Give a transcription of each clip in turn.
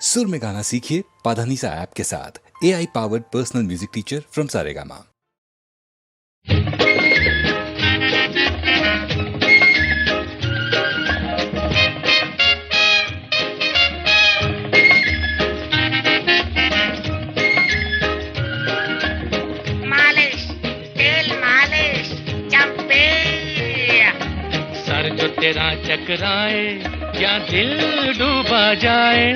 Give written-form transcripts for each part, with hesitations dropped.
सुर में गाना सीखिए पाधानीसा ऐप के साथ। AI powered personal music teacher from Saregama. Sir जो तेरा चकराए या दिल डूबा जाए,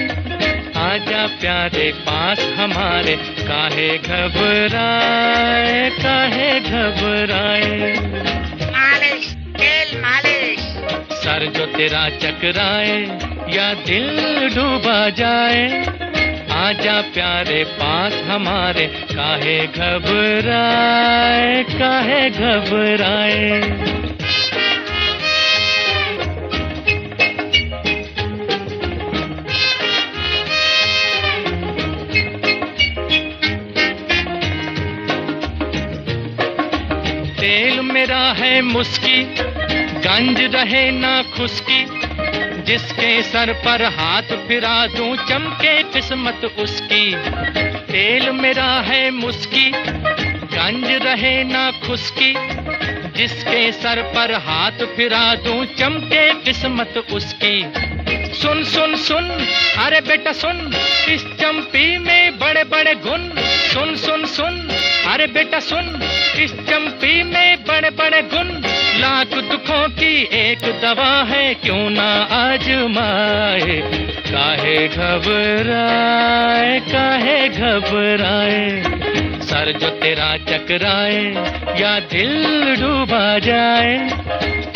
आजा प्यारे पास हमारे, काहे घबराए काहे घबराए। मालिश तेल मालिश। सर जो तेरा चकराए या दिल डूबा जाए, आजा प्यारे पास हमारे, काहे घबराए काहे घबराए। तेल मेरा है मुस्की, गंज रहे ना खुशकी, जिसके सर पर हाथ फिरा दूं चमके किस्मत उसकी। तेल मेरा है मुस्की, गंज रहे ना खुशकी, जिसके सर पर हाथ फिरा दूं चमके किस्मत उसकी। सुन सुन सुन अरे बेटा सुन, इस चंपी में बड़े बड़े गुण। सुन सुन सुन अरे बेटा सुन, इस चंपी में बड़े बड़े गुण। लाख दुखों की एक दवा है, क्यों ना आजमाए। काहे घबराए काहे घबराए। सर जो तेरा चकराए या दिल डूबा जाए,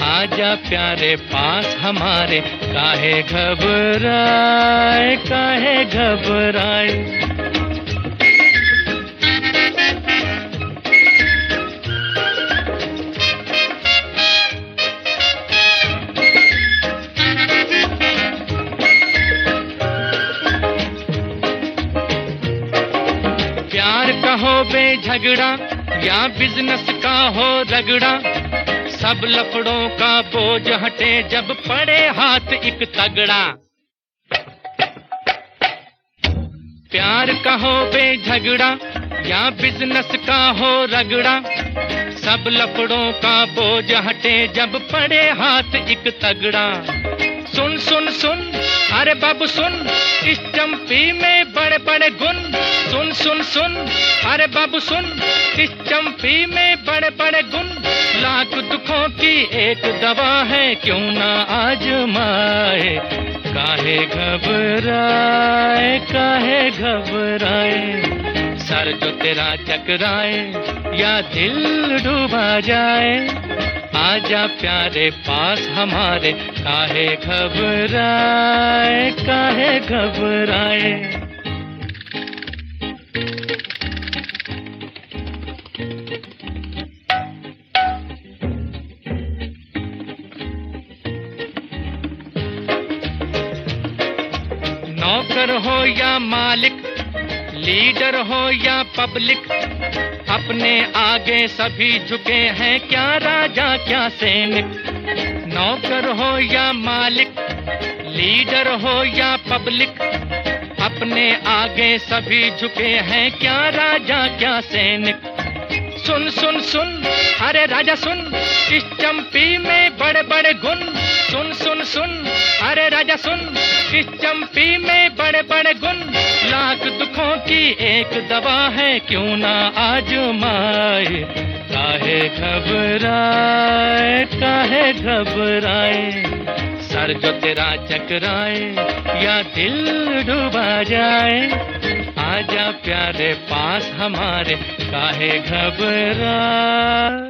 आजा प्यारे पास हमारे, काहे घबराए काहे घबराए। प्यार का हो बेझगड़ा या बिजनेस का हो रगड़ा, सब लफड़ों का बोझ हटे जब पड़े हाथ एक तगड़ा। प्यार का हो बेझगड़ा या बिजनेस का हो रगड़ा, सब लफड़ों का बोझ हटे जब पड़े हाथ एक तगड़ा। सुन सुन सुन अरे बाबू सुन, इस चंपी में बड़े बड़े गुण। सुन सुन सुन अरे बाबू सुन, इस चंपी में बड़े बड़े गुण। लाख दुखों की एक दवा है, क्यों ना आजमाए। काहे घबराए काहे घबराए। सर जो तेरा चकराए या दिल डूबा जाए, आजा प्यारे पास हमारे, काहे घबराए काहे घबराए। नौकर हो या मालिक, लीडर हो या पब्लिक, अपने आगे सभी झुके हैं, क्या राजा क्या सैनिक। नौकर हो या मालिक, लीडर हो या पब्लिक, अपने आगे सभी झुके हैं, क्या राजा क्या सैनिक। सुन सुन सुन अरे राजा सुन, इस चंपी में बड़े बड़े गुण। सुन सुन सुन अरे राजा सुन, इस चंपी में बड़े बड़े गुण। लाख दुखों की एक दवा है, क्यों ना आजमाए। काहे घबराए काहे घबराए। सर जो तेरा चकराए या दिल डूबा जाए, आजा प्यारे पास हमारे, काहे घबराए।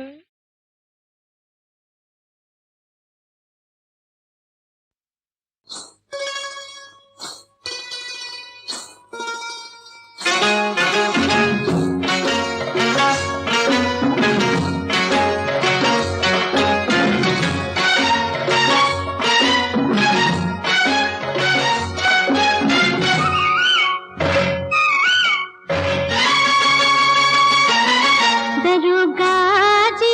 दरोगा जी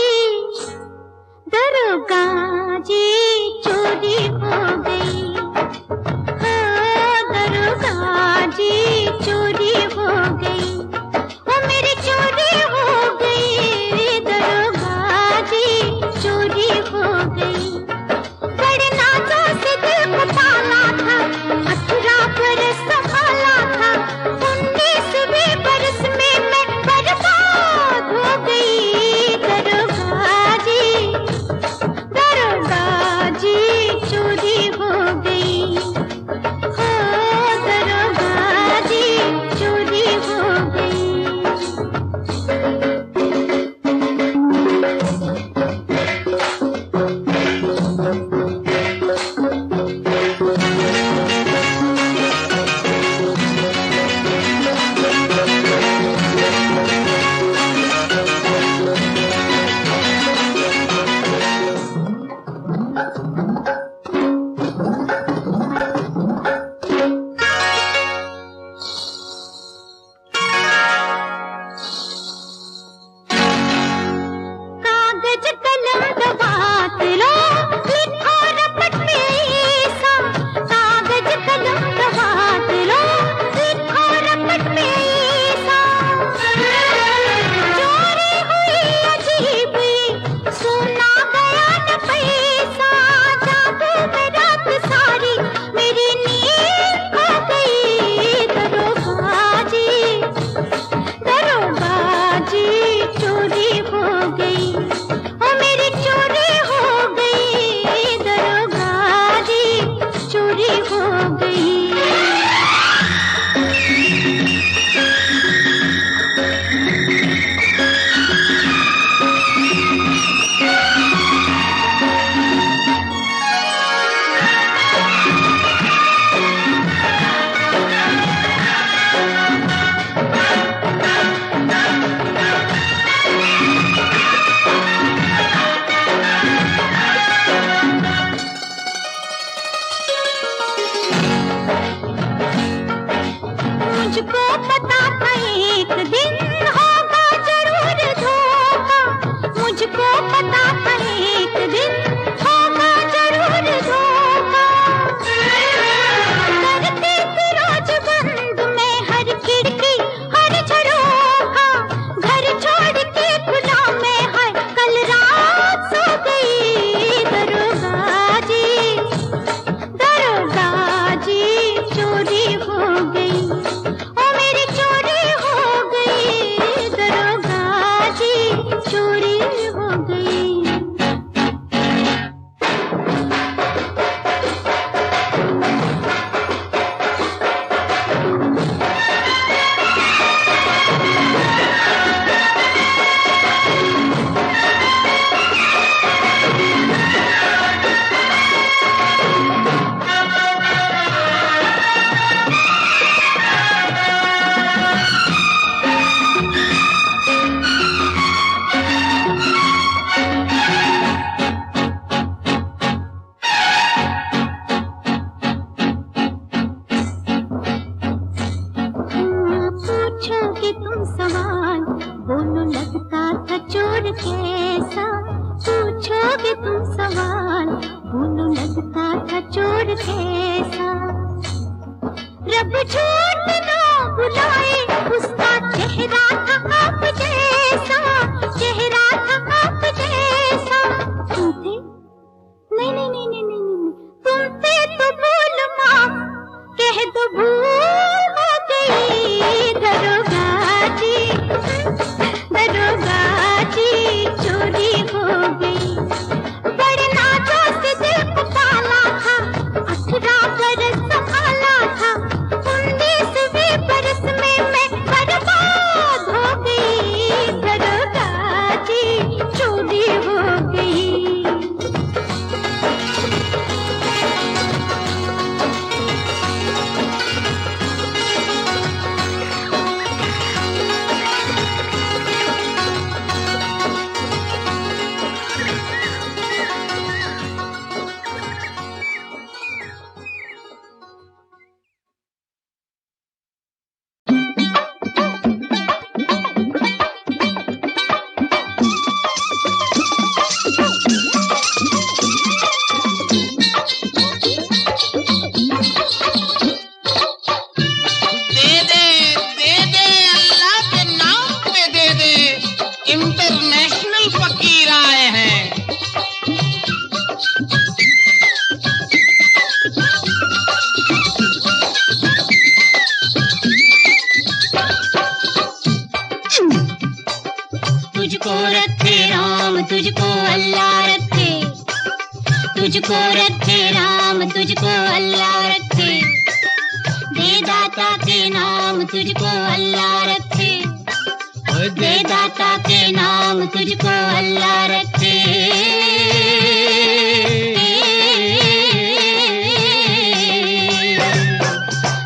मुझको पता था एक दिन होगा जरूर धोखा, मुझको पता था एक दिन होगा जरूर धोखा। करती थी रोज बंद मैं हर खिड़की हर झरोखा, घर छोड़ के खुला मैं है कल रात सो गई। दरोगा जी चोरी हो गई, ओ मेरी चोरी हो गई। दरोगा जी चोरी हो गई। पूछोगे तुम सवाल बोलो लगता था चोर कैसा, पूछोगे तुम सवाल बोलो लगता था चोर कैसा। रब झूठ ना बुलाए उसका चेहरा था आप जैसा, चेहरा था आप जैसा। तुम थे? नहीं नहीं नहीं नहीं नहीं नहीं, तुम थे तो भूल माफ कह दो भूल हो गई। दरोगा जी चोरी हो गई। बड़े नाजों से दिल को पाला था, 18 बरस संभाला था, 19वें बरस में मैं बर्बाद हो गई। दरोगा जी चोरी हो गई। इंटरनेशनल फकीर आए हैं। तुझको रखे राम तुझको अल्लाह रखे, तुझको रखे राम तुझको अल्लाह रखे। दे दाता के नाम तुझको अल्लाह रखे, दे दाता के नाम तुझको अल्लाह रखे।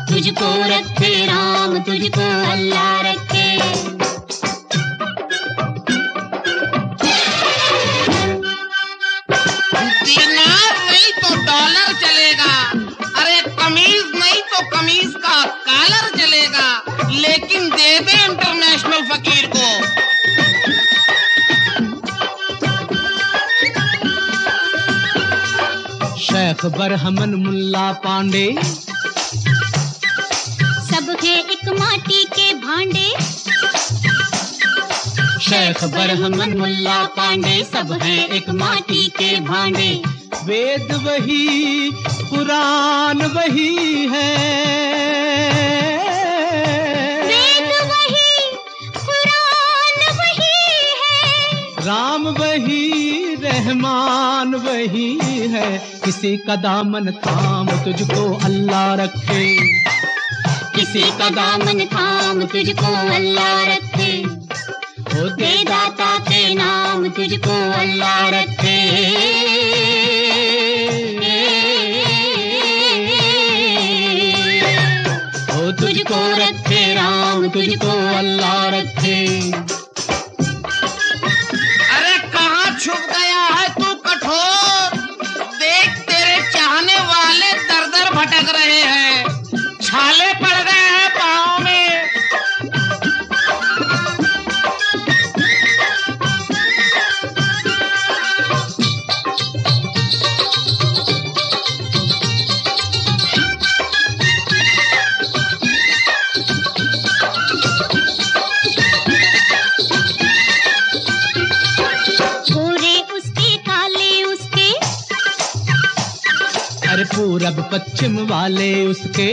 तुझको रखे राम तुझको अल्लाह रखे। दिनार नहीं तो डॉलर चलेगा, अरे कमीज नहीं तो कमीज का कॉलर चलेगा, लेकिन दे दे इंटरनेशनल फकीर को। शेख बरहमन मुल्ला पांडे सब है एक माटी के भांडे। शेख बरहमन मुल्ला पांडे सब है एक माटी के भांडे। वेद वही कुरान वही है, वेद वही कुरान वही है, राम वही रहमान वही है। किसी का दामन थाम तुझको अल्लाह रखे, किसी का दामन थाम तुझको अल्लाह रखे। ओ दे दाता के नाम तुझको अल्लाह रखे। ओ तुझको रखे राम तुझको अल्लाह रखे। अरे कहाँ छुप गया है तू कठोर, देख तेरे चाहने वाले दर दर भटक रहे हैं, छाले पड़ गए हैं पाँव में। पूरब पश्चिम वाले उसके,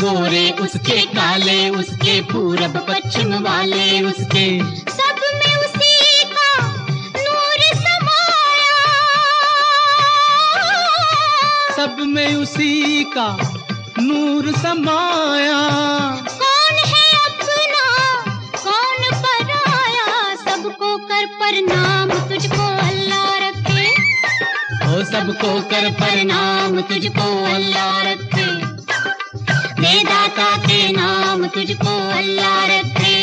गोरे उसके काले उसके, पूरब पश्चिम वाले उसके, सब में उसी का नूर समाया, सब में उसी का नूर समाया। कौन है अपना कौन पराया, सबको कर प्रणाम तुझको अल्लाह रखे, ओ सबको कर प्रणाम तुझको अल्लाह रखे, दाता के नाम तुझको अल्लाह रखे।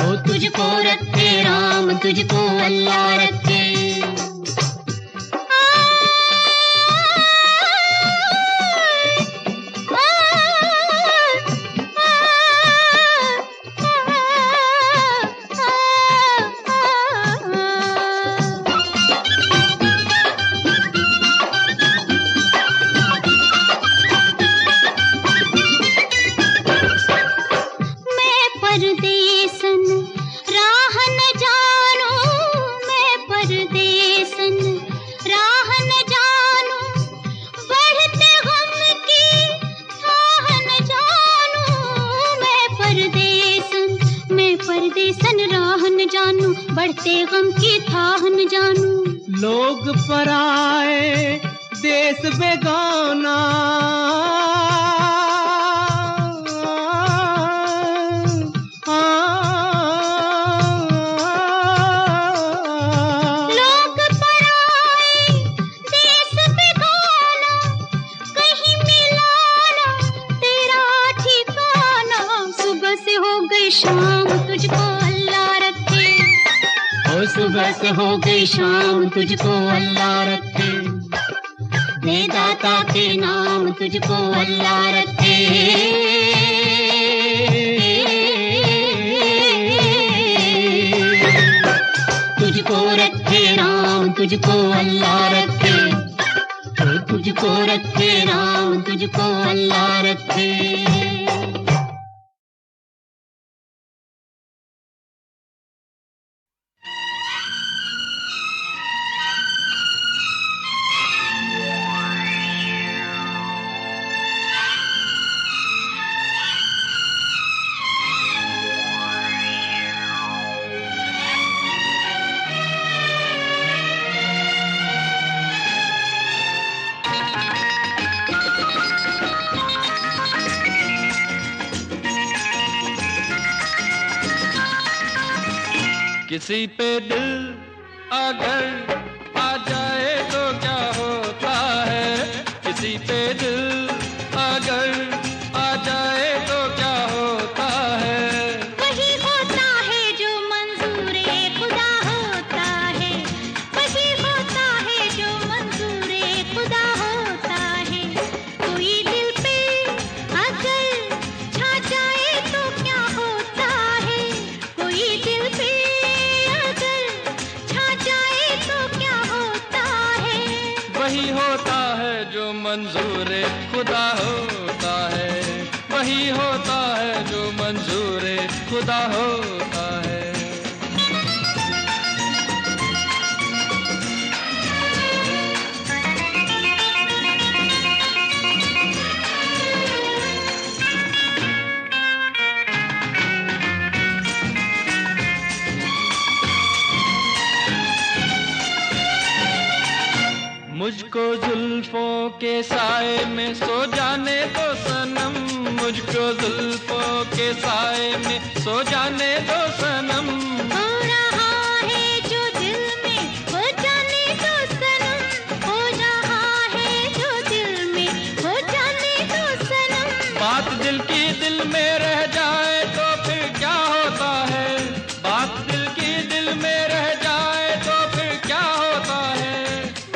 ओ तुझको रखे राम तुझको अल्लाह रखे। बढ़ते गम की थाह न जानू, लोग पराए देश बेगाना, लोग पराए देश बेगाना, कहीं मिलाना तेरा ठिकाना, सुबह से हो गई शाम तुझको अल्लाह रखे, सुबह से हो गई शाम तुझको अल्लाह रखे, दाता के नाम तुझको अल्लाह रखे। तुझको रखे राम तुझको अल्लाह रखे, तुझको रखे राम तुझको अल्लाह रखे। किसी पे दिल अगर आ जाए तो क्या होता है, किसी पे दिल अगर आ जाए तो क्या होता है, वही होता है जो मंजूरे खुदा होता है, वही होता है जो मंजूरे खुदा होता है। कोई दिल पे अगर छा जाए तो क्या होता है, कोई दिल पे वही होता है जो मंजूरे खुदा होता है, वही होता है जो मंजूरे खुदा होता है। मुझको जुल्फों के साए में सो जाने दो सनम, मुझको जुल्फों के साए में सो जाने दो सनम, हो रहा है जो दिल में हो जाने दो सनम, हो रहा है जो दिल में हो जाने दो सनम। बात दिल की दिल में रह जाए तो फिर क्या होता है, बात दिल की दिल में रह जाए तो फिर क्या होता है,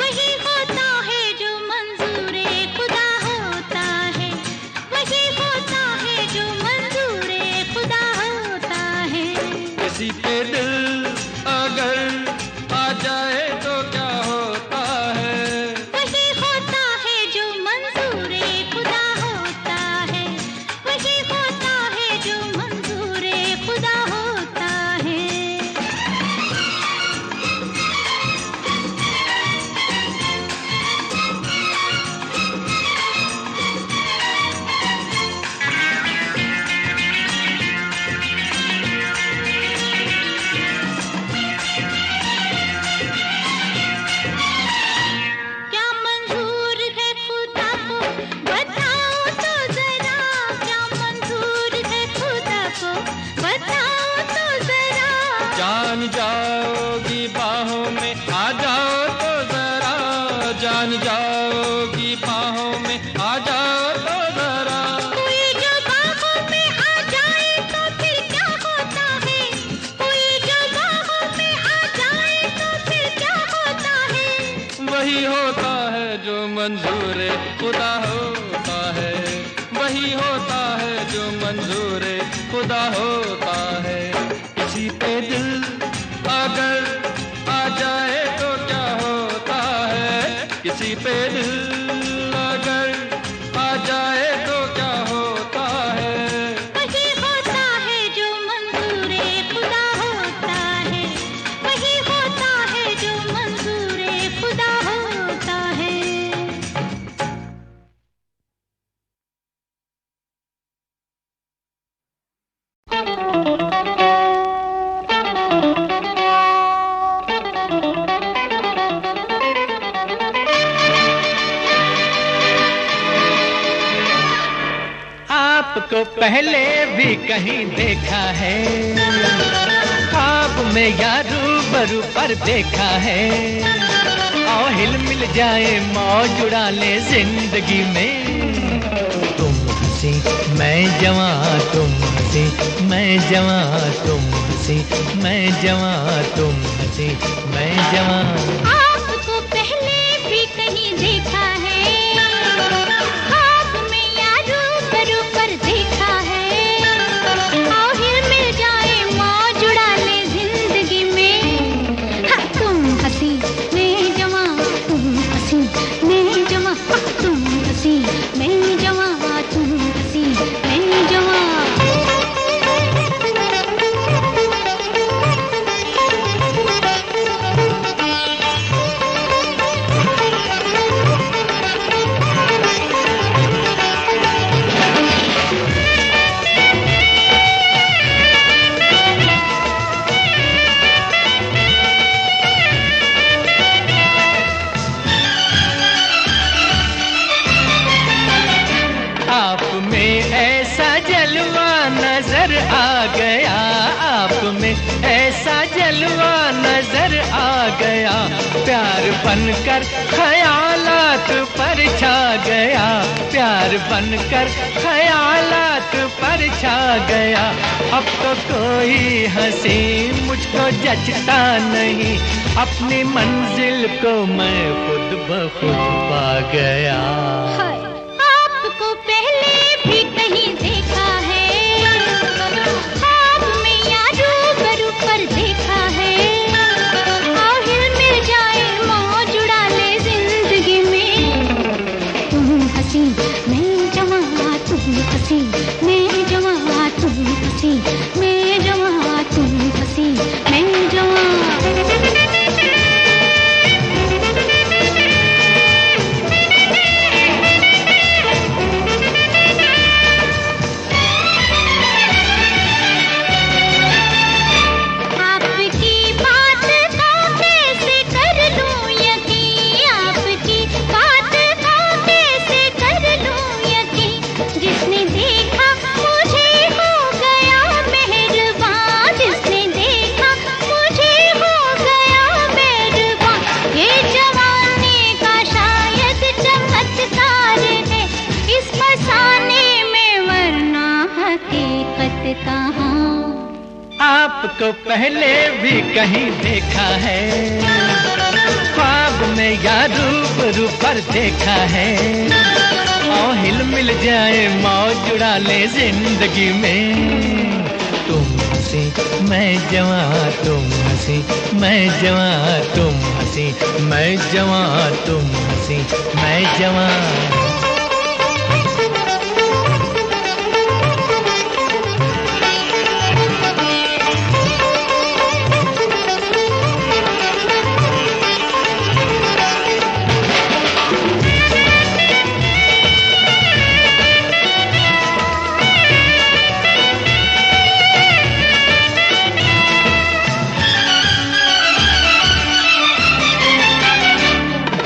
वही होता है जो मंजूरे खुदा होता है, वही होता है जो मंजूरे खुदा होता है। किसी पे दिल आ जाओ तो जरा, जान जाओगी बाहों में आ जाओ तो जरा। कोई जो बाहों में आ जाए तो फिर क्या होता है, कोई जो बाहों में आ जाए तो फिर क्या होता है। वही होता है जो मंजूर खुदा होता है, वही होता है जो मंजूर खुदा होता है। किसी पे दिल अगर आ जाए तो क्या होता है, किसी पे दिल अगर आ जाए तो क्या होता है। वही होता है जो मंजूर खुदा होता है, वही होता है जो मंजूर खुदा होता है। आपको पहले भी कहीं देखा है, ख्वाब में या रूबरू पर देखा है। आओ हिल मिल जाए मौज उड़ा ले जिंदगी में। तुम हंसी मैं जवां, तुम हंसी मैं जवां, तुम हंसी मैं जवां, तुम हंसी मैं जवां। आपको पहले भी कहीं देखा है, ख्वाब में या रूबरू पर देखा है। आओ हिल मिल जाए मौज उड़ा ले जिंदगी में। हाँ, तुम हंसी मैं जवां, तुम हंसी मैं जवां, तुम हंसी मैं जवां, तुम हंसी मैं जवां। आप में ऐसा जलवा नजर आ गया, आप में ऐसा जलवा नजर आ गया। प्यार बनकर ख्यालात पर छा गया, प्यार बनकर ख्यालात पर छा गया। अब तो कोई हंसी मुझको जचता नहीं, अपनी मंजिल को मैं खुद ब खुद पा गया। आपको पहले भी कहीं देखा है, ख्वाब में या रूबरू पर देखा है। आओ हिल मिल जाए मौज उड़ा ले जिंदगी में। तुम हंसी मैं जवां, तुम हंसी मैं जवां, तुम हंसी मैं जवां, तुम हंसी मैं जवां। आपको पहले भी कहीं देखा है, ख्वाब में या रूबरू पर देखा है। आओ हिल मिल जाए मौज उड़ा ले जिंदगी में। तुम हंसी मैं जवां, तुम हंसी मैं जवां, तुम हंसी मैं जवां, तुम हंसी मैं जवां।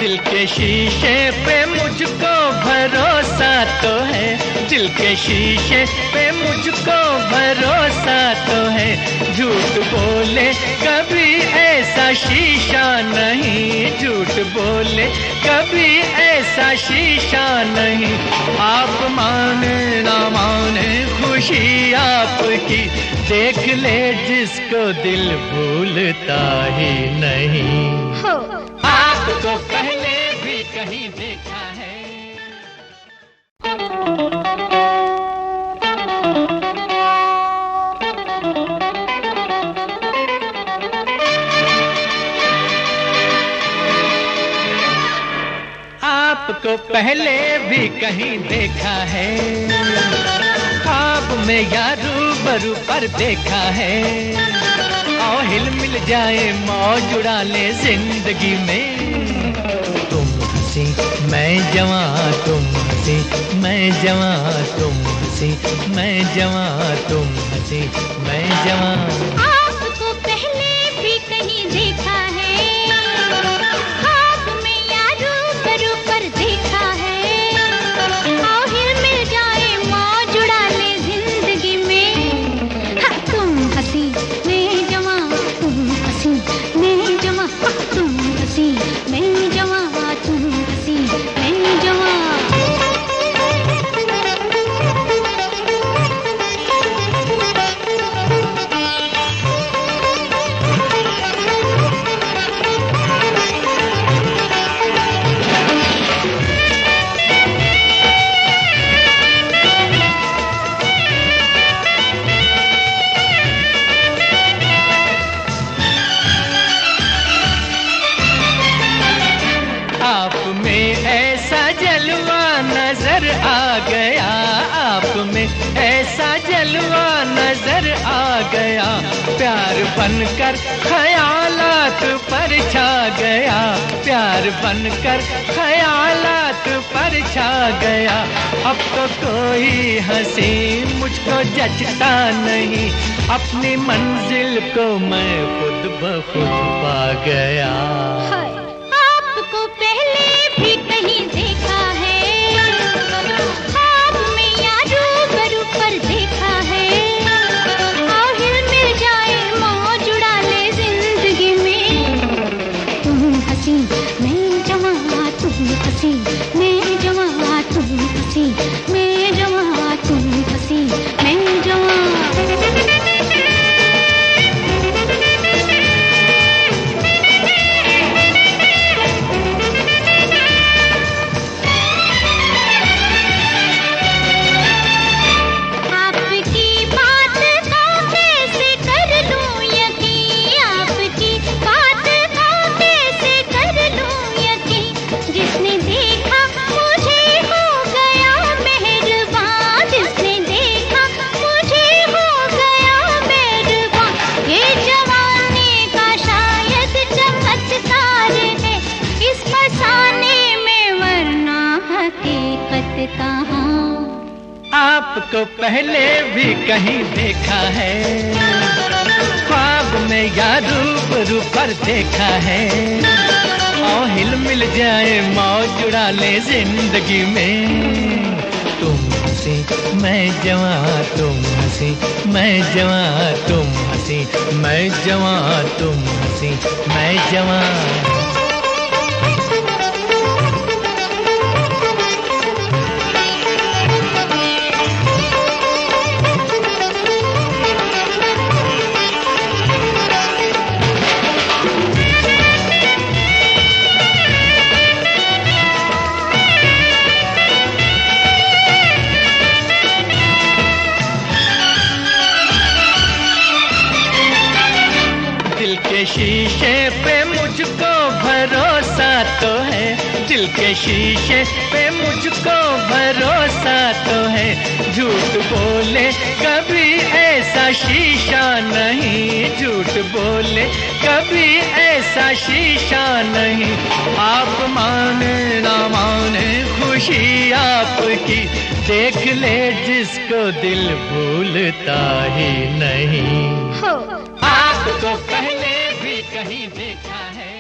दिल दिल के शीशे पे मुझको भरोसा तो है, दिल के शीशे पे मुझको भरोसा तो है। झूठ बोले कभी ऐसा शीशा नहीं, झूठ बोले कभी ऐसा शीशा नहीं। आप माने ना माने खुशी आपकी, देख ले जिसको दिल भूलता ही नहीं। हो आपको पहले भी कहीं देखा है। आपको पहले भी कहीं देखा है, ख्वाब में या रूबरू पर देखा है। और हिल मिल जाए मौज उड़ा ले जिंदगी में। तुम हंसी मैं जवां, तुम हंसी मैं जवां, तुम हंसी मैं जवां, तुम हंसी मैं जवां। आपको पहले भी कहीं देखा है, ख्वाब में या रूबरू पर देखा है। आओ हिल मिल जाए मौज उड़ा ले जिंदगी में। हाँ, तुम हंसी मैं जवां, तुम हंसी मैं जवां, तुम हंसी मैं जवां, तुम हंसी मैं जवां। आप में ऐसा जलवा नजर आ गया, आप में ऐसा जलवा नजर आ गया। प्यार बनकर ख्यालात पर छा गया, प्यार बनकर ख्यालात पर छा गया। अब तो कोई हंसी मुझको जचता नहीं, अपनी मंजिल को मैं खुद ब खुद पा गया। आपको पहले भी कहीं देखा है, ख्वाब में या रूबरू पर देखा है। आओ हिल मिल जाए मौज उड़ा ले जिंदगी में। तुम हंसी मैं जवां, तुम हंसी मैं जवां, तुम हंसी मैं जवां, तुम हंसी मैं जवां। आपकी बात का कैसे कर लूं यकीन, आपकी बात का कैसे कर लूं यकीन। जिसने देखा मुझे हो गया मेहरबान, जिसने देखा मुझे हो गया मेहरबान। ये जवानी का शायद चमत्कार है इस फसाने में, वरना हकीकत कहाँ। आपको पहले भी कहीं देखा है, ख्वाब में या रूबरू पर देखा है। और हिल मिल जाए मौज उड़ा ले जिंदगी में। तुम हंसी मैं जवां, तुम हंसी मैं जवां, तुम हंसी मैं जवां, तुम हंसी मैं जवां। दिल के शीशे पे मुझको भरोसा तो है, दिल के शीशे पे मुझको भरोसा तो है। झूठ बोले कभी ऐसा शीशा नहीं, झूठ बोले कभी ऐसा शीशा नहीं। आप माने ना माने खुशी आपकी, देख ले जिसको दिल भूलता ही नहीं। हो आपको पहले भी कहीं देखा है।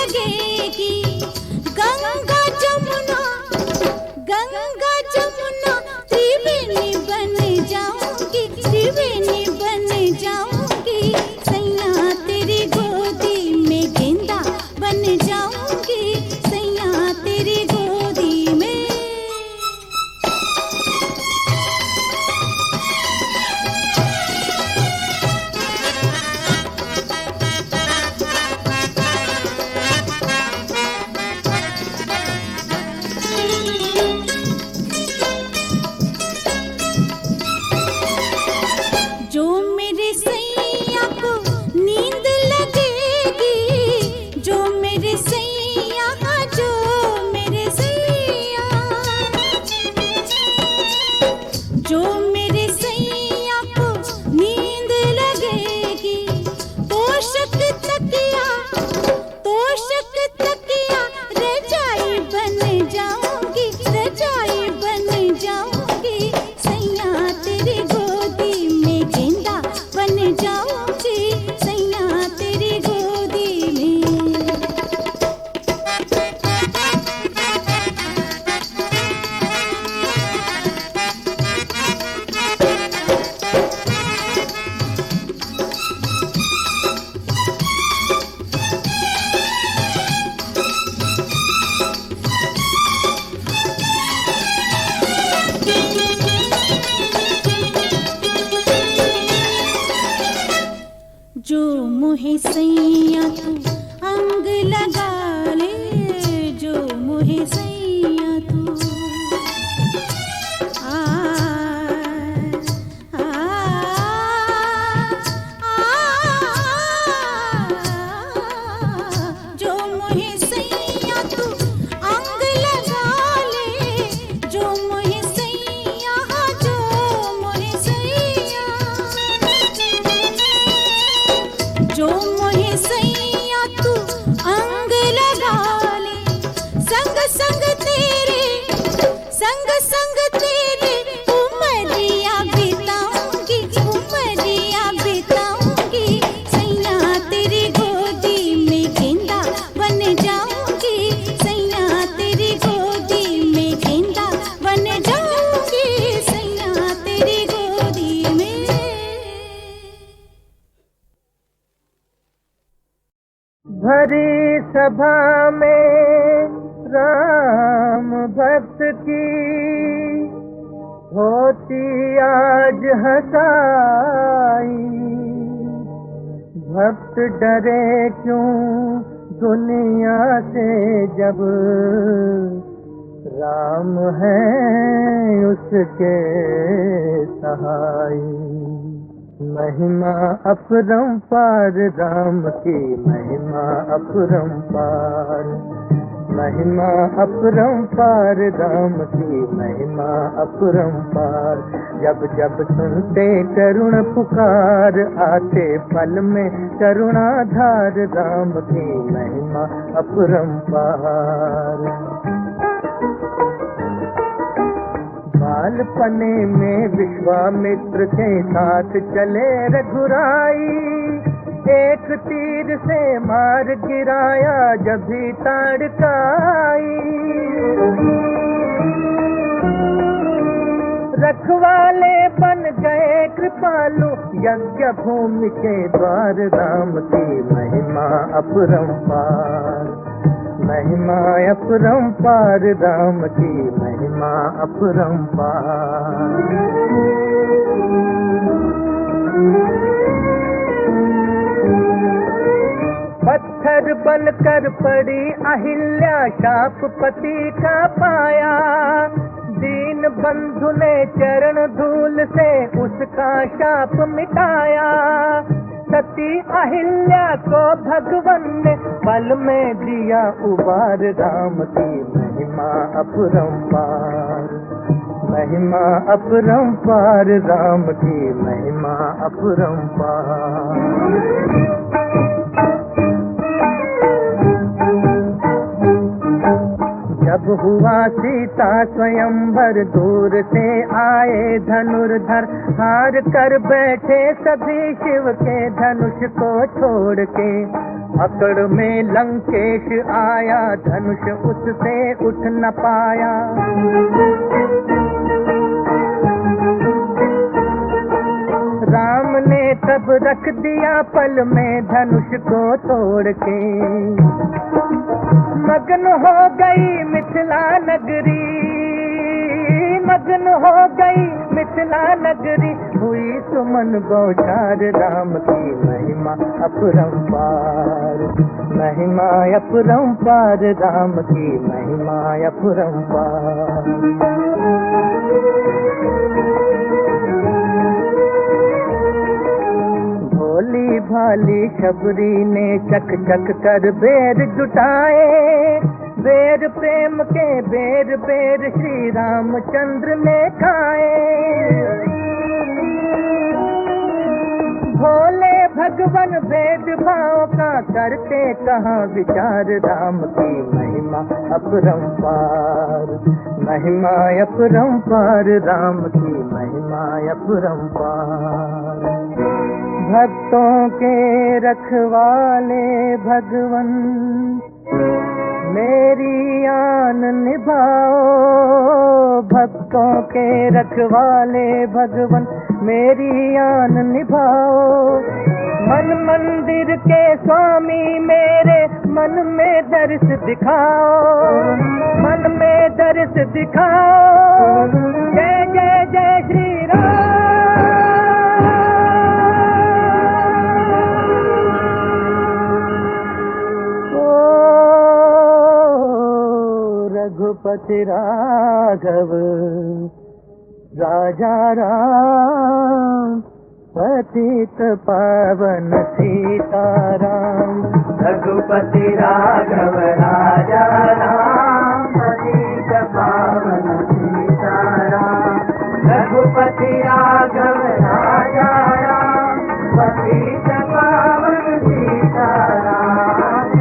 लगेगी। गंगा जमुना त्रिवेणी बन जाऊंगी, त्रिवेणी बन जाऊंगी। सैया तेरी गोदी में गेंदा बन जाऊंगी, सैया तेरी गोदी में। जो मेरे सैया को नींद लगेगी, जो मेरे सैया, जो मेरे सैया, जो मेरे सैया को नींद लगेगी। तोशक तकिया रजाई बन जाऊंगी, रजाई बन जाऊंगी। सैया तेरी गोदी में गेंदा बन जाऊंगी, सैया तेरी गोदी में। जो मोहे सैया तू अंग लगा ले, जो मोहे सैया तू आ, आ, आ, जो मोहे सैया तू अंग लगा ले, जो मोहे सैया, जो मोहे सैया, जो मोहे सैया तू अंग लगा ले। संग संग तेरे उमरिया बिताऊंगी, उमरिया बिताऊंगी। सैया तेरी गोदी में गेंदा बन जाऊंगी, सैया तेरी गोदी में गेंदा बन जाऊंगी, सैया तेरी गोदी में। भरी सभा में राम भक्त की होती आज हंसाई। भक्त डरे क्यों दुनिया से जब राम है उसके सहाय। महिमा अपरंपार राम की, महिमा अपरंपार, महिमा अपरंपार राम की, महिमा अपरंपार। जब जब सुनते करुण पुकार, आते पल में करुणाधार राम की, महिमा अपरंपार। बालपने में विश्वामित्र के साथ चले रघुराई। एक तीर से मार गिराया जब भी ताड़काई। रखवाले बन गए कृपालु यज्ञ भूमि के द्वार राम की, महिमा अपरंपार, महिमा अपरंपार राम की, महिमा अपरंपार। पत्थर बनकर पड़ी अहिल्या, शाप पति का पाया। दीन बंधु ने चरण धूल से उसका शाप मिटाया। सती अहिल्या को भगवन ने पल में दिया उबार राम की, महिमा अपरंपार, महिमा अपरंपार राम की, महिमा अपरंपार। जब हुआ सीता स्वयंवर, दूर से आए धनुर्धर, हार कर बैठे सभी शिव के धनुष को छोड़ के। अकड़ में लंकेश आया, धनुष उससे उठ न पाया। राम ने तब रख दिया पल में धनुष को तोड़ के। मगन हो गई मिथिला नगरी, मगन हो गई मिथिला नगरी, हुई सुमन बौछार। राम की महिमा अपरंपार, महिमा अपरंपार, राम की महिमा अपरंपार। भोली भाली शबरी ने चक चक कर बेर जुटाए, बेर प्रेम के बेर बेर श्री रामचंद्र ने खाए। भोले भगवन भेद भाव का करते कहाँ विचार। राम की महिमा अपरंपार, महिमा अपरंपार, राम की महिमा अपरंपार। भक्तों के रखवाले भगवन मेरी आन निभाओ, भक्तों के रखवाले भगवन मेरी आन निभाओ। मन मंदिर के स्वामी मेरे मन में दर्श दिखाओ, मन में दर्श दिखाओ। जय जय जय श्री राम। रघुपति राघव राजा राम, पतित पावन सीताराम। रघुपति राघव राजा राम, पतित पावन सीताराम। रघुपति राघव राजा राम, पतित पावन सीताराम।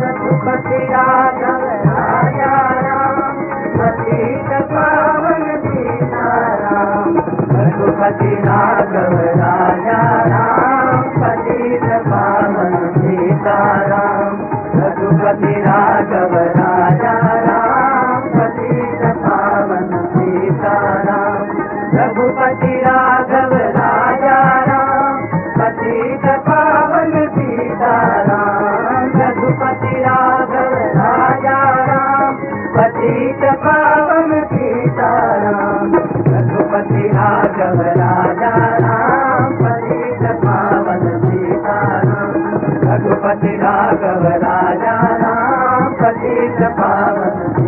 रघुपति राघव राजा राम, पतित पावन सीताराम। रघुपति राघव राजा राम, पतित पावन सीताराम। रघुपति राघव राजा राम, पतित पावन सीताराम। रघुपति राघव राजा राम, पतित पावन सीताराम। रघुपति राघव राजा राम, पतित पावन सीताराम। रघुपति राघव राजा राम, पतित पावन सीताराम। रघुपति राघव राजा राम, पतित पावन